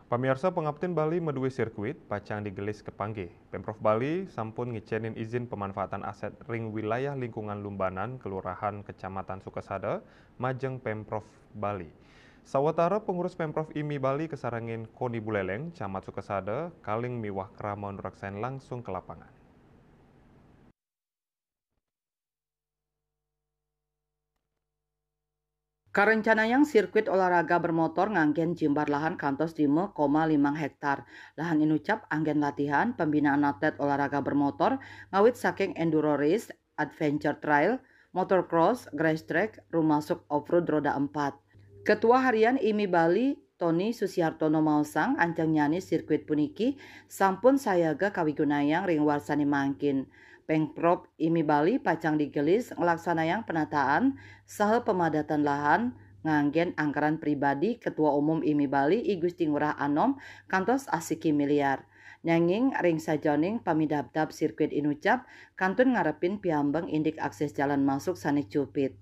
Pamirsa Pengabtin Bali Medue Sirkuit pacang digelis kepanggih. Pemprov Bali sampun ngicenin izin pemanfaatan aset ring wilayah lingkungan Lumbanan, Kelurahan Kecamatan Sukasada, Majeng Pemprov Bali. Sawatara pengurus Pemprov IMI Bali kesarangin Koni Buleleng, Camat Sukasada, kaling miwah krama nuraksain langsung ke lapangan. Karencanayang sirkuit olahraga bermotor nganggen jimbar lahan kantos 5,5 hektar. Lahan inucap anggen latihan pembinaan atlet olahraga bermotor ngawit saking enduro race, adventure trail, motocross, grass track, rumasuk off-road roda 4. Ketua Harian IMI Bali, Tony Susiartono Mausang, ancang nyani sirkuit puniki, sampun sayaga kawigunayang ring warsani mangkin. Pemprov IMI Bali pacang digelis ngelaksanayang penataan saha pemadatan lahan nganggen anggaran pribadi Ketua Umum IMI Bali I Gusti Ngurah Anom kantos asiki miliar. Nyanging ring sajoning pamidabdab sirkuit inucap kantun ngarepin piambeng indik akses jalan masuk sani cupit.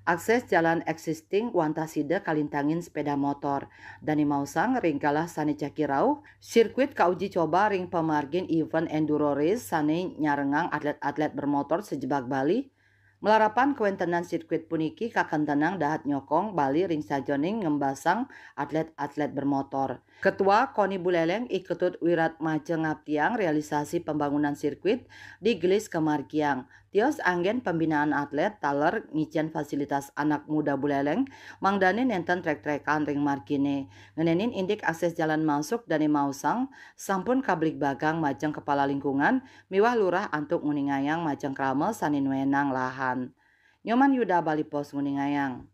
Akses jalan existing wantasida kalintangin sepeda motor. Dani Mausang ring kalah sani cakirau, sirkuit kauji coba ring pemargin event enduro race sani nyarengang atlet-atlet bermotor sejebak Bali. Melarapan kewentenan sirkuit puniki kakentenang dahat nyokong Bali ring sajoning ngembasang atlet-atlet bermotor. Ketua Koni Buleleng iketut wirat majeng ngaptiang realisasi pembangunan sirkuit di Gelis Kemargiang. Tios anggen pembinaan atlet taler ngician fasilitas anak muda Buleleng mangdane nenten trek-trekan ring margine. Ngenenin indik akses jalan masuk Dani Mausang sampun kablik bagang majeng kepala lingkungan miwah lurah antuk nguningayang majeng krama sanin wenang lahan. Nyoman Yuda Bali Pos nguningayang.